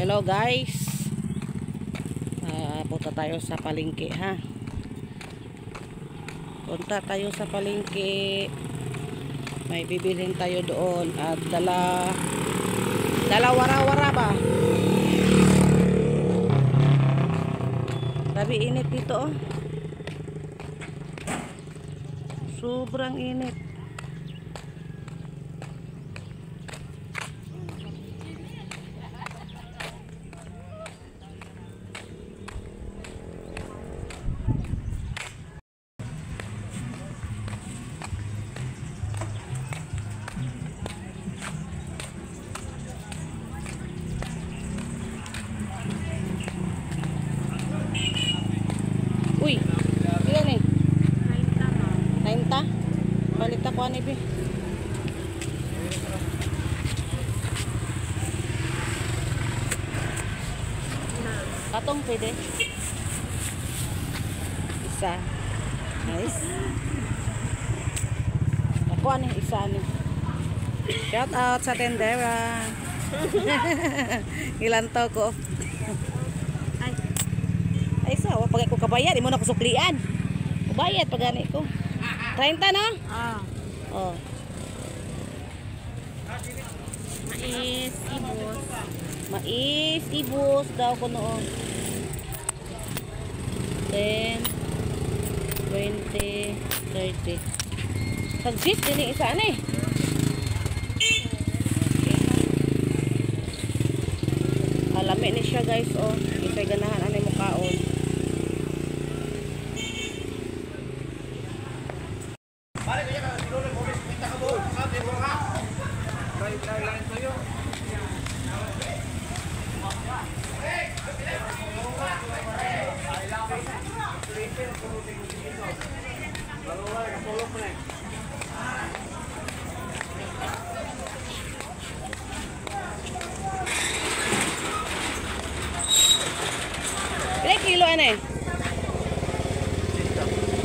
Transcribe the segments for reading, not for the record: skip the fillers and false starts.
Hello guys, punta tayo sa palengke ha. Punta tayo sa palengke. May bibilhin tayo doon at dala wara-wara ba? Grabe init dito oh. Sobrang init. Uy, ilan eh? 90. Balik ako ani bi. Katong pwede. Isa. Nice. Ako ani isa ni. Shout out sa tendera. Ilan to ko? Ay sawa pag ako kabayad, imo na ko suklian. Bayad pag gani ko. 30 no? Ah. Oh. Mais, ibos. Mais, ibos daw ko noon. 10, 20, 30. Pag-sit din isa na eh. Alami ni siya guys oh. Isa'y ganahan anay mukaon. Ilang kilo ano eh?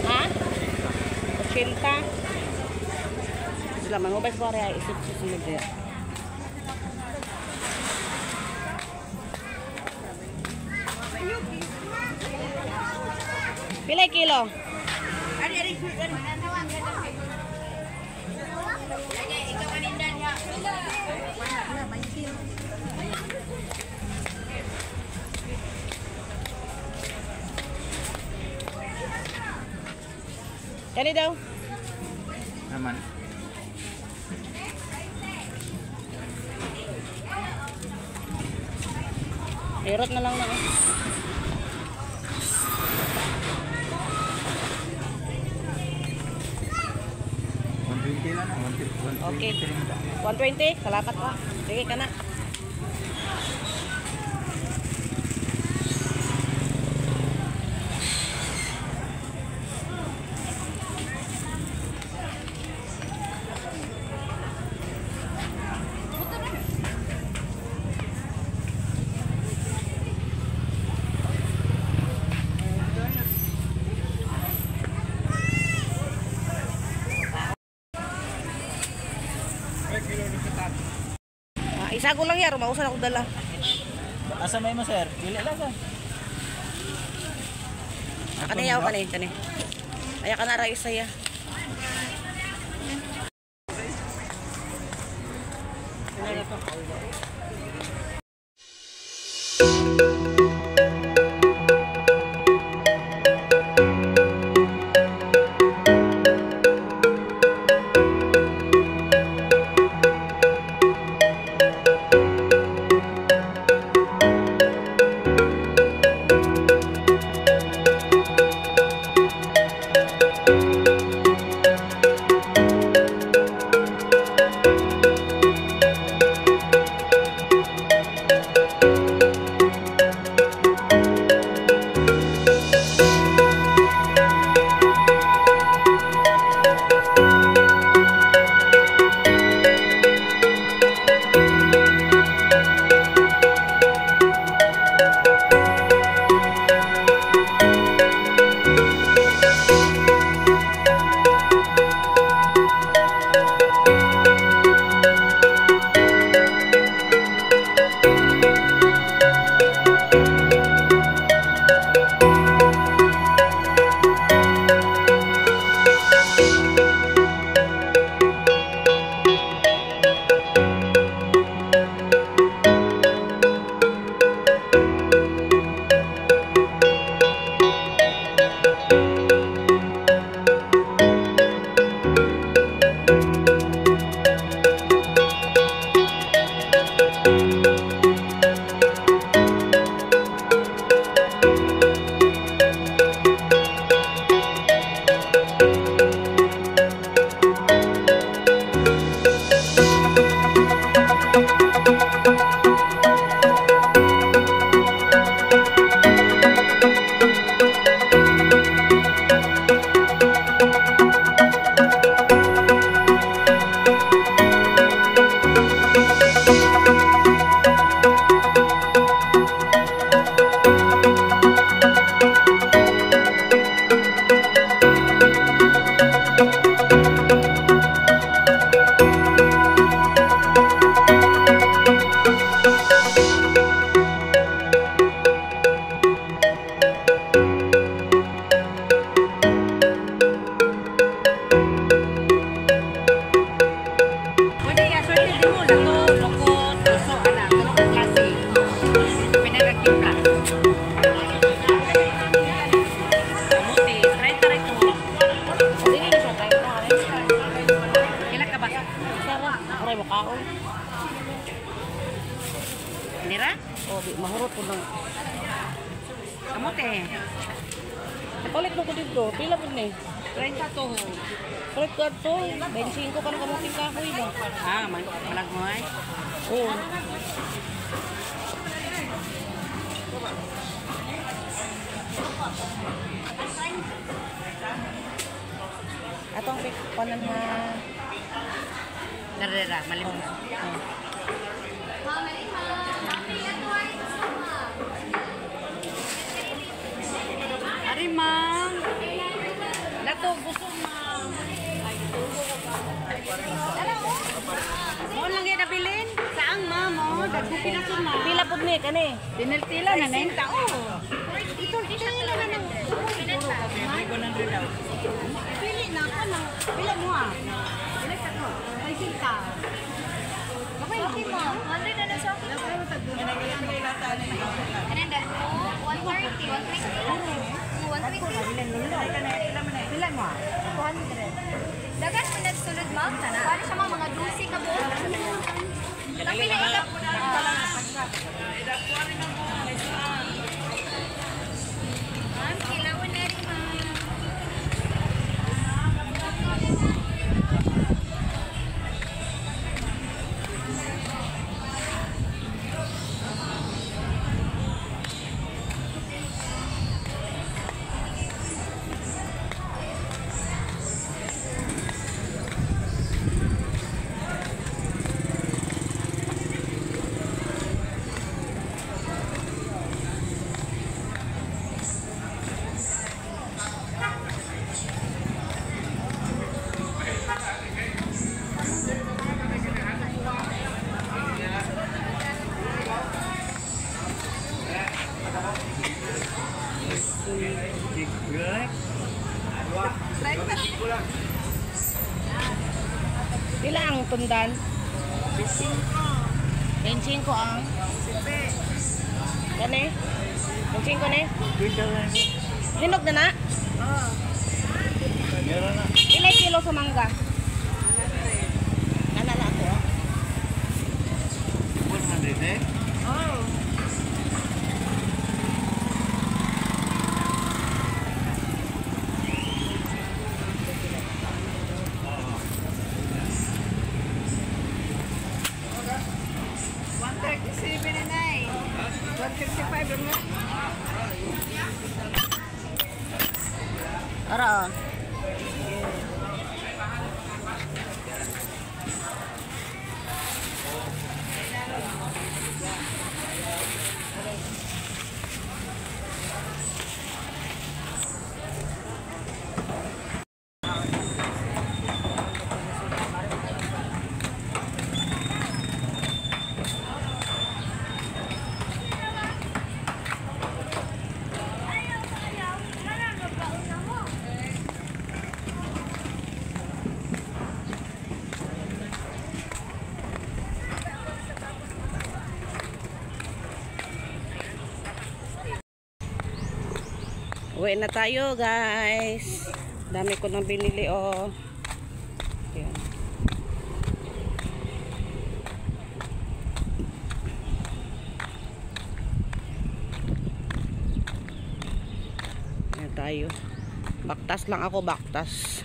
Ha? 80? Sila mangubay sa area isip susunod din. Pilay kilo? Kani daw? Naman. Erot na lang na. Okay. 120, kalapat pa. Sige ka na. Isa ko lang yan, mausan ako dala. Asa may mo sir? Pili lang ka. Kaniyaw kani. Aya ka na ra isa ya. kay makaon. Nira? O, di, mahurot ko lang. Kamote. Napalit mo ko dito. Pila po ni? 30 to. Palit ka to. 25 ka na kamuting kahoy ba? Ah, malagmoy. Oo. Atong panan na Narera, malimos. Ari, ma'am. Nato, gusto, ma'am. Mo lang yung nabilin? Saan, ma'am? Oh, dagpo pinasun, ma'am. pila po ni kani. Tinil-tila na na yung tao. Ito na na ng... Pili na ako na. Pila mo ah. Pila ka to. Ay, silka. Okay mo. 100 na lang sa akin. Ano na? 130, 120. Pila mo ah. 200. Dagat mo nagsulod mo? Para sa mga 12 ka po. Napili ito. Ma'am, kilawan na rin, ma'am. Pila ang tundan? 25 ang. Kani? 25 ni? Hinog na na? Ilay kilo sa mangga? Nalala ako. 100 eh? Ara. Uwi na tayo, guys. Dami ko nang binili, oh. Ayan. Ayan tayo. Baktas lang ako, baktas.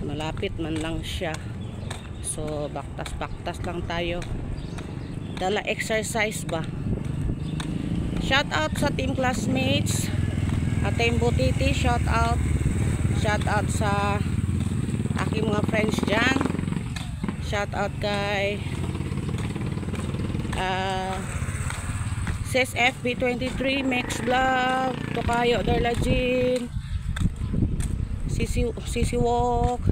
Malapit man lang siya. So, baktas lang tayo. Dala exercise ba? Shout out sa team classmates. Team Butiti, shout out sa aking mga friends dyan. Shout out kay Sis FB23, Max Vlog, Tokayo Darlajin, Sisi Walk,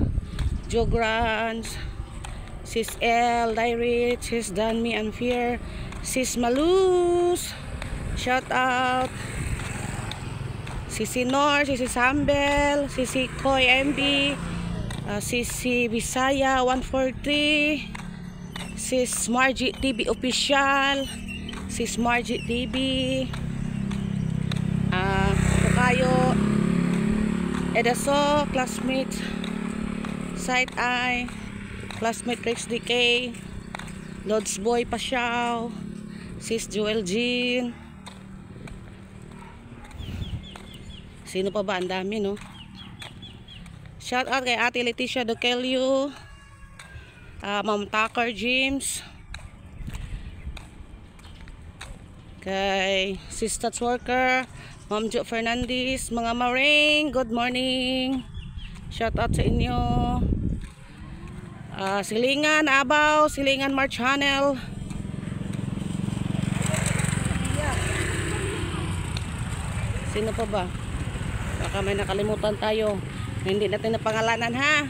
Jograns, Sis L, Dairit, Sis Danmi and Fear, Sis Malus, shout out Sisi Nor, Sisi Sambel, Sisi Koy MB, Sisi Bisaya 143, Sis Margie TV Official, Sis Margie TV, Tokayo Edaso, classmates, Side Eye, classmate Rex DK, Lods Boy Pasyaw, Sis Joel Jean. Sino pa ba? Ang dami, no? Shout out kay Ate Leticia Dokelio, Ma'am Tucker James, kay Sis Tats Worker, Ma'am Jo Fernandez, mga Maring, good morning. Shout out sa inyo. Silingan Abaw, Silingan March Channel. Sino pa ba? Baka may nakalimutan tayo. Hindi natin napangalanan, ha.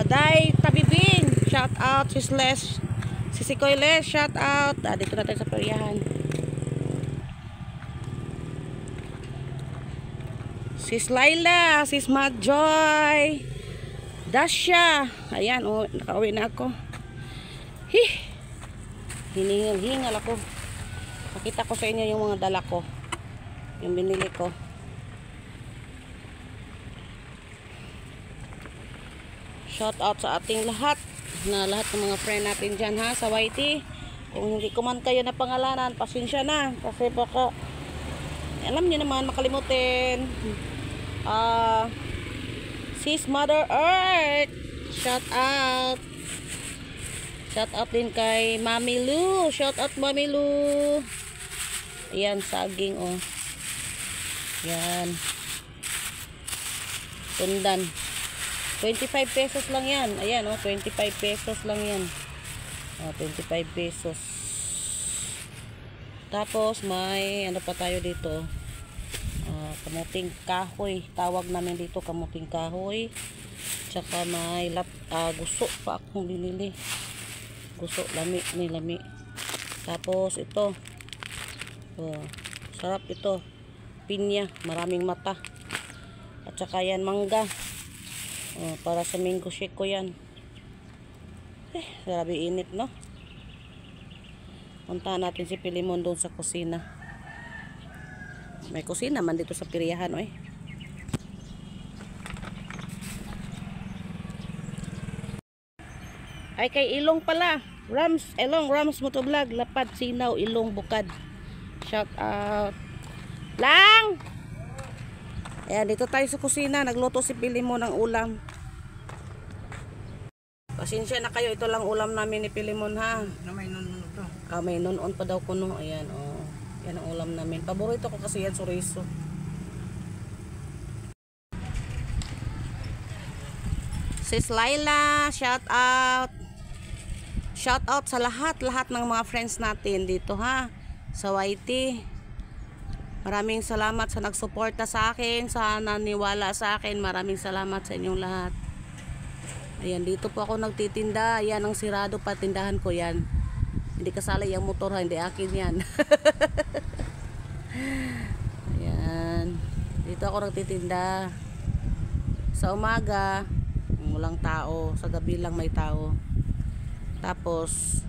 Day Tabibing, shout out. Sis Les, Sisi Koy Les, shout out. Dito na tayo sa peryahan. Sis Laila, Sis Madjoy, Dasha. Ayan, oh, nakauwi na ako. Hiningal ako. Pakita ko sa inyo yung mga dala ko, yung binili ko. Shout out sa ating lahat ng mga friend natin dyan, ha, sa YT. Kung hindi ko man kayo na pangalanan, pasensya na, kasi baka alam niyo naman makalimutin. Sis Mother Earth, shout out. Shout out din kay Mami Lu, shout out Mami Lu. Ayan, saging, oh. Yan, tundan, 25 pesos lang yan. Ayan, oh, 25 pesos lang yan. Oh, 25 pesos. Tapos may ano pa tayo dito, kamuting kahoy, tawag namin dito kamuting kahoy. Tsaka may guso pa akong binili, guso, lami, may lami. Tapos ito, oh, sarap ito, pinya, maraming mata. At saka yan, mangga, para sa mango shake ko yan. Grabe init, no? Puntahan natin si Pilimon doon sa kusina. May kusina man dito sa piryahan, oy. Ay, kay Ilong pala. Rams Motovlog, Lapad, Sinaw, Ilong, Bukad. Shout out. Lang! Ayan, dito tayo sa kusina. Nagluto si Pilimon ng ulam. Pasensya na kayo, ito lang ulam namin ni Pilimon, ha. May nun to. May nun-on pa daw kuno. Ayan, oh. Yan ang ulam namin. Paborito ko kasi yan, chorizo. Sis Laila, shout out. Shout out sa lahat ng mga friends natin dito, ha, sa YT. Maraming salamat sa nagsuporta sa akin, sa naniwala sa akin. Maraming salamat sa inyong lahat. Ayan, dito po ako nagtitinda. Yan ang sirado pa, tindahan ko yan. Hindi kasali yung motor, ha, hindi akin yan. Ayan, dito ako nagtitinda. Sa umaga walang tao, sa gabi lang may tao. Tapos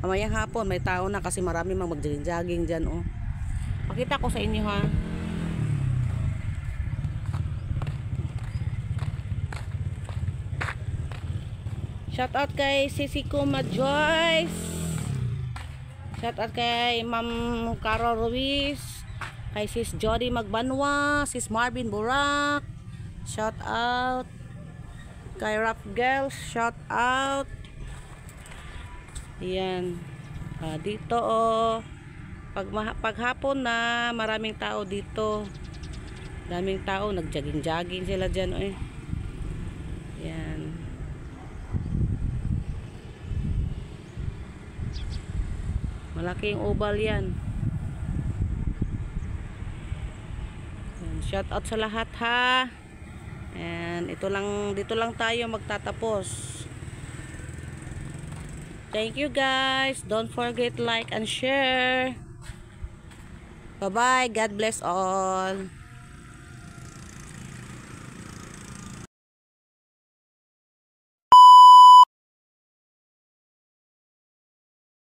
mamayang hapon may tao na, kasi marami mang mag-jogging dyan, oh. Pakita ko sa inyo, ha. Shout out kay Sisi Kuma Joyce. Shout out kay Ma'am Carol Ruiz, kay Sis Jody Magbanwa, Sis Marvin Burak. Shout out kay Rap Girls, shout out. Ayan, dito, oh, paghapon na, maraming tao dito. Daming tao, nagjogging sila dyan, eh. Ayan. Malaking oval yan. Shout out sa lahat, ha. And dito lang tayo magtatapos. Thank you guys. Don't forget like and share. Bye bye. God bless all.